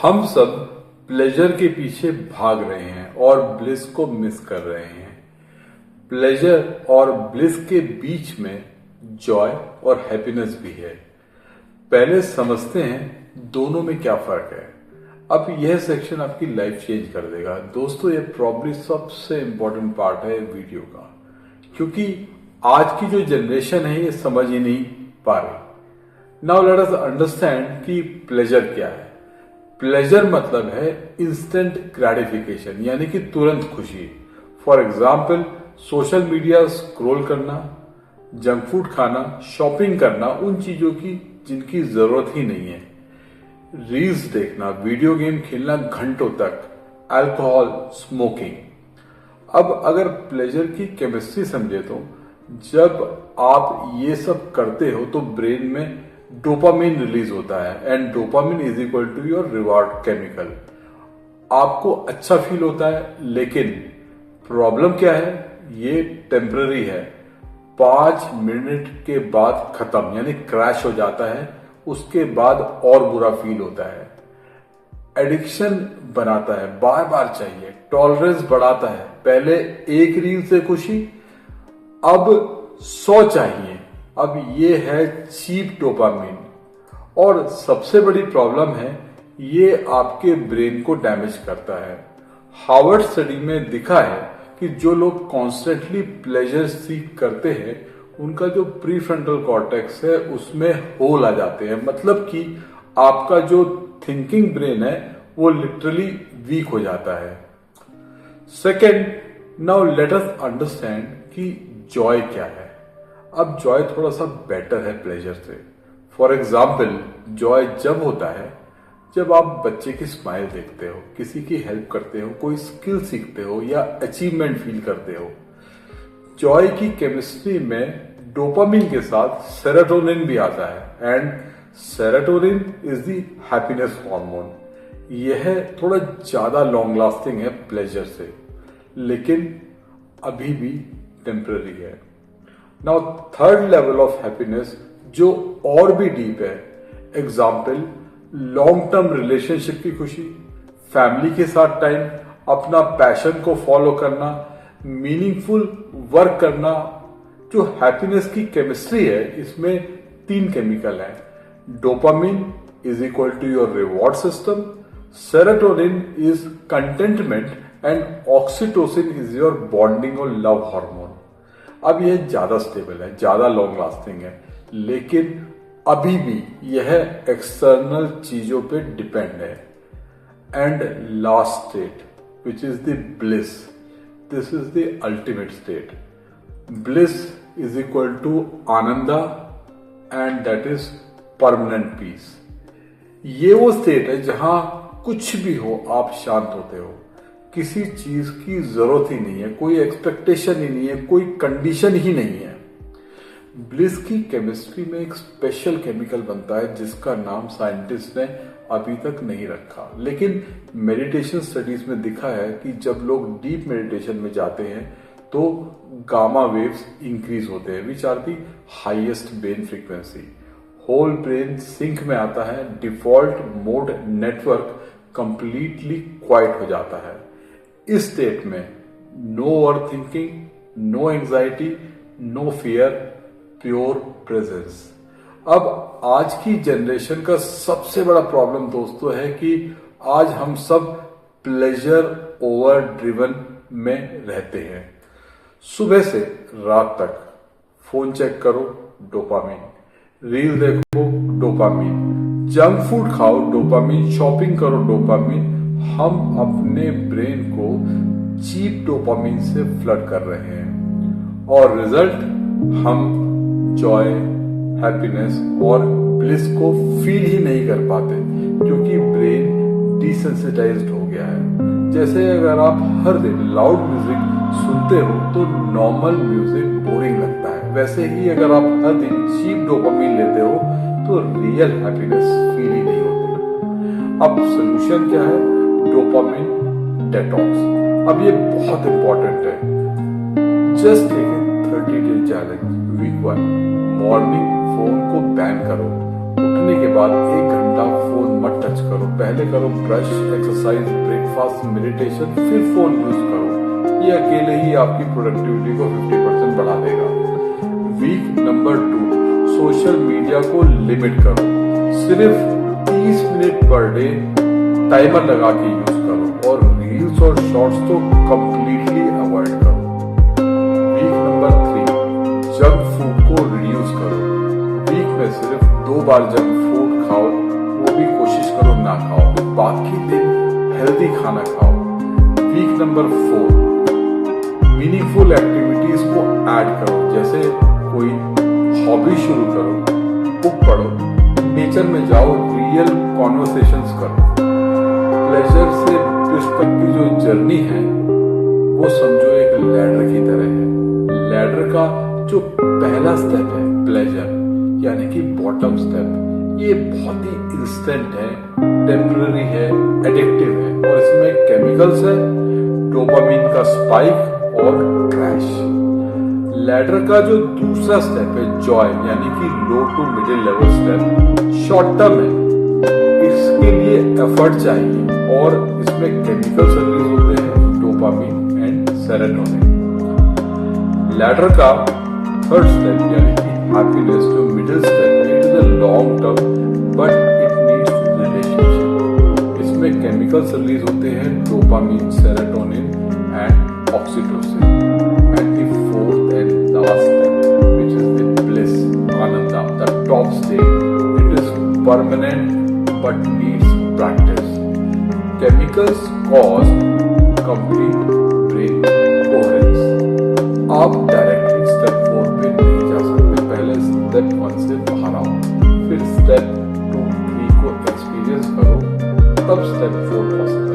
हम सब प्लेजर के पीछे भाग रहे हैं और ब्लिस को मिस कर रहे हैं। प्लेजर और ब्लिस के बीच में जॉय और हैप्पीनेस भी है। पहले समझते हैं दोनों में क्या फर्क है। अब यह सेक्शन आपकी लाइफ चेंज कर देगा। दोस्तों, ये प्रॉब्ली सबसे इंपॉर्टेंट पार्ट है वीडियो का, क्योंकि आज की जो जनरेशन है ये समझ ही नहीं पा रही। नाउ लेट अस अंडरस्टैंड कि प्लेजर क्या है। प्लेजर मतलब है इंस्टेंट ग्रेटिफिकेशन, यानी कि तुरंत खुशी। For example, social media scroll करना, जंक फूड खाना, शॉपिंग करना उन चीजों की जिनकी जरूरत ही नहीं है, रील्स देखना, वीडियो गेम खेलना घंटों तक, अल्कोहल, स्मोकिंग। अब अगर प्लेजर की केमिस्ट्री समझे तो जब आप ये सब करते हो तो ब्रेन में डोपामिन रिलीज होता है and dopamine is equal to your reward chemical. आपको अच्छा फील होता है, लेकिन प्रॉब्लम क्या है, ये टेम्पररी है। 5 मिनट के बाद खत्म, यानी क्रैश हो जाता है। उसके बाद और बुरा फील होता है। एडिक्शन बनाता है, बार बार चाहिए। टॉलरेंस बढ़ाता है, पहले एक रील से खुशी, अब 100 चाहिए। अब ये है चीप डोपामिन। और सबसे बड़ी प्रॉब्लम है, ये आपके ब्रेन को डैमेज करता है। हार्वर्ड स्टडी में दिखा है कि जो लोग कॉन्स्टेंटली प्लेजर सीक करते हैं उनका जो प्रीफ्रंटल कॉर्टेक्स है उसमें होल आ जाते हैं। मतलब कि आपका जो थिंकिंग ब्रेन है वो लिटरली वीक हो जाता है। Second, now let us understand कि जॉय क्या है। अब जॉय थोड़ा सा बेटर है प्लेजर से। फॉर एग्जाम्पल, जॉय जब होता है जब आप बच्चे की स्माइल देखते हो, किसी की हेल्प करते हो, कोई स्किल सीखते हो या अचीवमेंट फील करते हो। जॉय की केमिस्ट्री में डोपामिन के साथ सेरोटोनिन भी आता है and serotonin is the happiness hormone. यह थोड़ा ज्यादा लॉन्ग लास्टिंग है प्लेजर से, लेकिन अभी भी टेम्पररी है। Now third level of happiness जो और भी डीप है, एग्जाम्पल लॉन्ग टर्म रिलेशनशिप की खुशी, फैमिली के साथ टाइम, अपना पैशन को फॉलो करना, मीनिंगफुल वर्क करना। जो हैप्पीनेस की केमिस्ट्री है इसमें 3 केमिकल है। Dopamine is equal to your reward system, serotonin is contentment and oxytocin is your bonding और लव हार्मोन। अब यह ज्यादा स्टेबल है, ज्यादा लॉन्ग लास्टिंग है, लेकिन अभी भी यह एक्सटर्नल चीजों पे डिपेंड है। And last state which is the bliss, this is the ultimate state. Bliss is equal to ananda and that is permanent peace. ये वो स्टेट है जहां कुछ भी हो आप शांत होते हो, किसी चीज की जरूरत ही नहीं है, कोई एक्सपेक्टेशन ही नहीं है, कोई कंडीशन ही नहीं है। ब्लिस की केमिस्ट्री में एक स्पेशल केमिकल बनता है जिसका नाम साइंटिस्ट ने अभी तक नहीं रखा, लेकिन मेडिटेशन स्टडीज में दिखा है कि जब लोग डीप मेडिटेशन में जाते हैं तो गामा वेव्स इंक्रीज होते हैं, which are the highest brain frequency. Whole brain sync में आता है, default mode network completely quiet हो जाता है। इस स्टेट में no overthinking, no anxiety, no fear, pure presence. अब आज की जनरेशन का सबसे बड़ा प्रॉब्लम दोस्तों है कि आज हम सब प्लेजर ओवर ड्रिवन में रहते हैं। सुबह से रात तक फोन चेक करो, डोपामिन, रील देखो, डोपामिन, जंक फूड खाओ, डोपामिन, शॉपिंग करो, डोपामिन। हम अपने ब्रेन को चीप डोपामिन से फ्लड कर रहे हैं और रिजल्ट, हम जॉय, हैप्पीनेस और ब्लिस को फील ही नहीं कर पाते, क्योंकि ब्रेन डिसेंसिटाइज्ड हो गया है। जैसे अगर आप हर दिन लाउड म्यूजिक सुनते हो तो नॉर्मल म्यूजिक बोरिंग लगता है, वैसे ही अगर आप हर दिन चीप डोपामिन लेते हो तो रियल हैप्पीनेस फील ही नहीं होती। अब सोल्यूशन क्या है? Dopamine detox. अब ये बहुत इंपॉर्टेंट है। Just take 30 day challenge. Week 1, morning phone को बैन करो। उठने के बाद 1 घंटा फोन मत टच करो। पहले करो ब्रश, एक्सरसाइज, ब्रेकफास्ट, मेडिटेशन, फिर फोन यूज करो। ये अकेले ही आपकी प्रोडक्टिविटी को 50% बढ़ा देगा। वीक नंबर 2, सोशल मीडिया को लिमिट करो। सिर्फ 30 मिनट पर डे टाइमर लगा के यूज करो और रील्स और शॉर्ट्स तो कंप्लीटली अवॉइड करो। वीक नंबर 3, जंक फूड को रिड्यूस करो। वीक में सिर्फ 2 बार जंक फूड खाओ, वो भी कोशिश करो ना खाओ, बाकी दिन हेल्दी खाना खाओ। वीक नंबर 4, मीनिंगफुल एक्टिविटीज को ऐड करो, जैसे कोई हॉबी शुरू करो, बुक पढ़ो, नेचर में जाओ, रियल कॉन्वर्सेशंस करो। प्लेजर से प्लिस तक की जो जर्नी है वो समझो एक लैडर की तरह है। लैडर का जो पहला स्टेप है प्लेजर, यानी कि बॉटम स्टेप, ये बहुत ही इंस्टेंट है, टेम्पररी है, एडिक्टिव है और इसमें केमिकल्स है, डोपामिन का स्पाइक और क्रैश। लैडर का जो दूसरा स्टेप है जॉय, यानी कि low to middle level step, short term है, इसके लिए एफर्ट चाहिए और इसमें केमिकल्स रिलीज होते हैं, डोपामिन एंड सेरोटोनिन। लैडर का थर्ड स्टेप यानी कि हैप्पीनेस, जो मिडिल स्टेप है, it is a long term but it needs relationship. इसमें केमिकल्स रिलीज होते हैं, dopamine, serotonin and oxytocin. And the fourth and last step which is the bliss, Ananda, the top state, it is permanent but needs practice. Chemicals cause complete brain coherence. आप directly step 4 पे नहीं जा सकते, पहले step 1 से बाहर आओ, फिर स्टेप 2, 3 को एक्सपीरियंस करो, तब स्टेप 4 पॉसिबल।